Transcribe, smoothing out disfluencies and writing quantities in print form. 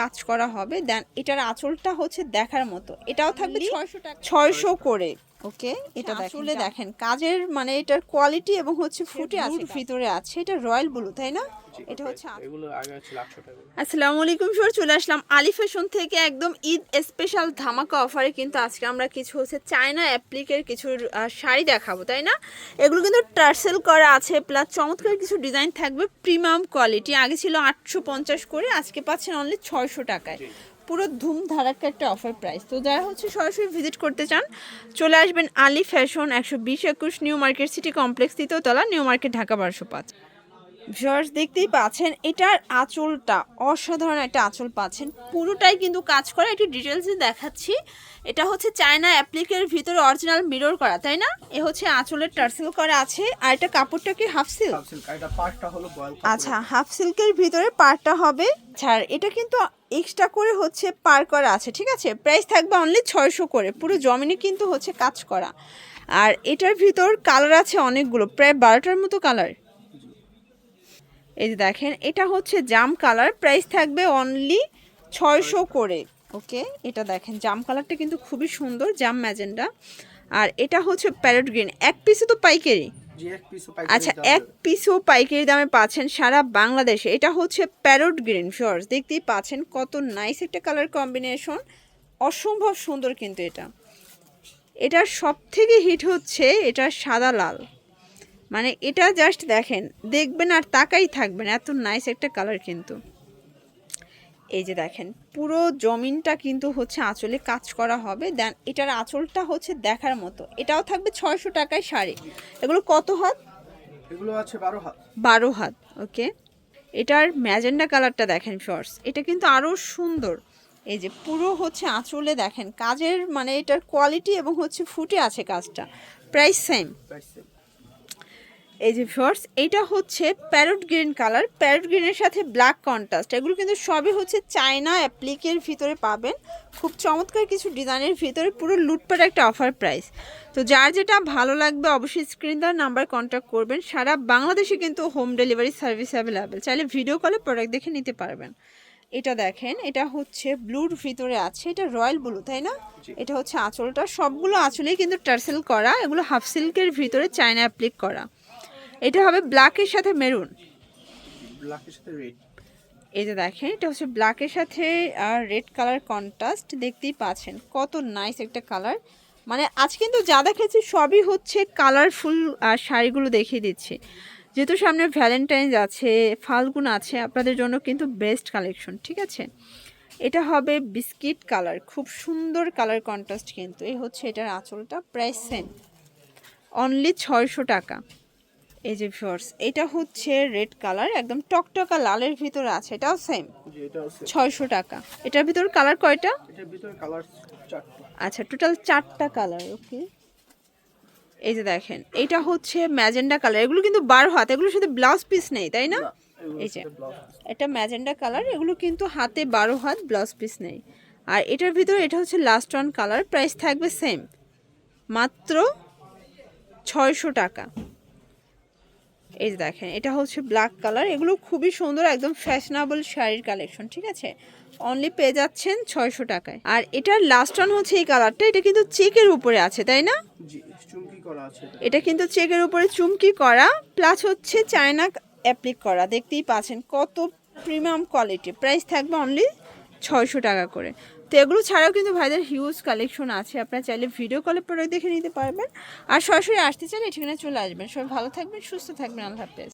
কাজ করা হবে। দেন এটার আঁচলটা হচ্ছে দেখার মতো, এটাও থাকবে 600 টাকা, 600 করে। ওকে, এটা আসলে দেখেন কাজের মানে এটার কোয়ালিটি এবং হচ্ছে ফুটে আছে ভিতরে আছে, এটা রয়্যাল ব্লু তাই না? এটা হচ্ছে এগুলো আগে ছিল 800 টাকা। আসসালামু আলাইকুম স্যার, চলে আসলাম আলি ফ্যাশন থেকে একদম ঈদ স্পেশাল ধামাকা অফারে। কিন্তু আজকে আমরা কিছু হচ্ছে চায়না অ্যাপ্লিকের কিছু শাড়ি দেখাবো তাই না? এগুলো কিন্তু টার্সেল করা আছে, প্লাস চমৎকার কিছু ডিজাইন থাকবে, প্রিমিয়াম কোয়ালিটি। আগে ছিল 850 করে, আজকে পাচ্ছেন অনলি 600 টাকায়। পুরো ধুম ধারাক্কা একটা অফার প্রাইস। তো যারা হচ্ছে সরাসরি ভিজিট করতে চান চলে আসবেন Ali fashion, 120-21 new market city complex, 3য় তলা, নিউ মার্কেট, ঢাকা 1205। ভিউয়ার্স দেখতেই পাচ্ছেন এটার আঁচলটা অসাধারণ একটা আঁচল পাচ্ছেন, পুরোটাই কিন্তু কাজ করা। একটু ডিটেলসে দেখাচ্ছি। এটা হচ্ছে চায়না অ্যাপ্লিকের ভিতরে অরিজিনাল মিরর করা তাই না? এ হচ্ছে আঁচলের টার্সেল করা আছে। আর এটা কাপড়টা কি হাফ সিল্ক? এটা পার্টটা হলো বয়েল কাপড়। আচ্ছা, হাফ সিল্কের ভিতরে পার্টটা হবে। ছাড় এটা কিন্তু এক্সট্রা করে হচ্ছে পার করা আছে, ঠিক আছে? প্রাইস থাকবে অনলি 600 করে। পুরো জমিনে কিন্তু হচ্ছে কাজ করা। আর এটার ভিতর কালার আছে অনেকগুলো, প্রায় 12টার মতো কালার। এই যে দেখেন এটা হচ্ছে জাম কালার, প্রাইস থাকবে অনলি 600 করে। ওকে, এটা দেখেন জাম কালারটা কিন্তু খুবই সুন্দর, জাম ম্যাজেন্ডা। আর এটা হচ্ছে প্যারট গ্রিন, এক পিসে তো পাইকারি। আচ্ছা, এক পিসও পাইকারি দামে পাচ্ছেন সারা বাংলাদেশে। এটা হচ্ছে প্যারট গ্রিন শর্টস, দেখতেই পাচ্ছেন কত নাইস একটা কালার কম্বিনেশন, অসম্ভব সুন্দর। কিন্তু এটার সব থেকে হিট হচ্ছে এটা সাদা লাল, মানে এটা জাস্ট দেখেন, দেখবেন আর তাকাই থাকবেন, এত নাইস একটা কালার। কিন্তু এই যে দেখেন পুরো জমিনটা কিন্তু হচ্ছে আঁচলে কাজ করা হবে। দেন এটার আঁচলটা হচ্ছে দেখার মতো, এটাও থাকবে 600 টাকায় শাড়ি। এগুলো কত হাত? এগুলো আছে 12 হাত। 12 হাত। ওকে, এটার ম্যাজেন্ডা কালারটা দেখেন শর্টস, এটা কিন্তু আরও সুন্দর। এই যে পুরো হচ্ছে আঁচলে দেখেন কাজের মানে এটার কোয়ালিটি এবং হচ্ছে ফুটে আছে কাজটা। Price same. এই যে শর্টস, এটা হচ্ছে প্যারট গ্রিন কালার, প্যারট গ্রিনের সাথে ব্ল্যাক কন্ট্রাস্ট। এগুলো কিন্তু সবই হচ্ছে চায়না অ্যাপ্লিকের ভিতরে পাবেন, খুব চমৎকার কিছু ডিজাইনের ভিতরে, পুরো লুটপাট একটা অফার প্রাইস। তো যার যেটা ভালো লাগবে অবশ্যই স্ক্রিন দেওয়ার নাম্বার কন্ট্যাক্ট করবেন। সারা বাংলাদেশে কিন্তু হোম ডেলিভারি সার্ভিস অ্যাভেলেবেল, চাইলে ভিডিও কলে প্রোডাক্ট দেখে নিতে পারবেন। এটা দেখেন এটা হচ্ছে ব্লুর ভিতরে আছে, এটা রয়্যাল ব্লু তাই না? এটা হচ্ছে আঁচলটা, সবগুলো আঁচলেই কিন্তু টার্সেল করা, এগুলো হাফ সিল্কের ভিতরে চায়না অ্যাপ্লিক করা। এটা হবে ব্ল্যাকের সাথে মেরুন, ব্ল্যাকের সাথে রেড। এই যে দেখেন এটা হচ্ছে ব্ল্যাকের সাথে আর রেড কালার কন্ট্রাস্ট, দেখতেই পাচ্ছেন কত নাইস একটা কালার। মানে আজ কিন্তু যা দেখেছি সবই হচ্ছে কালারফুল শাড়িগুলো দেখিয়ে দিচ্ছি, যেহেতু সামনে ভ্যালেন্টাইন্স আছে, ফাল্গুন আছে, আপনাদের জন্য কিন্তু বেস্ট কালেকশন, ঠিক আছে? এটা হবে বিস্কিট কালার, খুব সুন্দর কালার কন্ট্রাস্ট। কিন্তু এই হচ্ছে এটার আঁচলটা, প্রাইস সেম, অনলি 600 টাকা। এই যে ভিউয়ার্স এটা হচ্ছে রেড কালার, একদম টকটকা লালের ভিতরে আছে, এটাও সেম 600 টাকা। এটার ভিতর কালার কয়টা? এটার ভিতরে কালার 4টা। আচ্ছা, টোটাল 4টা কালার। ওকে, এই যে দেখেন এটা হচ্ছে ম্যাজেন্ডা কালার, এগুলো কিন্তু 12 হাত, এগুলোর সাথে ব্লাউজ পিস নেই তাই না? এই যে এটা ম্যাজেন্ডা কালার, এগুলো কিন্তু হাতে 12 হাত, ব্লাউজ পিস নেই। আর এটার ভিতরে এটা হচ্ছে লাস্ট ওয়ান কালার, প্রাইস থাকবে সেম, মাত্র 600 টাকা। এই যে দেখেন এটা হচ্ছে ব্ল্যাক কালার, এগুলো খুবই সুন্দর, একদম ফ্যাশনেবল শাড়ির কালেকশন, ঠিক আছে? অনলি পেয়ে যাচ্ছেন 600 টাকায়। আর এটার লাস্ট ওয়ান হচ্ছে এই কালারটা, এটা কিন্তু চেকের উপরে আছে তাই না? জি, চুমকি করা আছে। এটা কিন্তু চেকের উপরে চুমকি করা, প্লাস হচ্ছে চায়না অ্যাপ্লিক করা, দেখতেই পাচ্ছেন কত প্রিমিয়াম কোয়ালিটি। প্রাইস থাকবে অনলি 600 টাকা করে। তো এগুলো ছাড়াও কিন্তু ভাইদের হিউজ কালেকশন আছে, আপনারা চাইলে ভিডিও কলে প্রোডাক্ট দেখে নিতে পারবেন। আর সরাসরি আসতে চাইলে এখানে চলে আসবেন। সবাই ভালো থাকবেন, সুস্থ থাকবেন, আল্লাহ হাফেজ।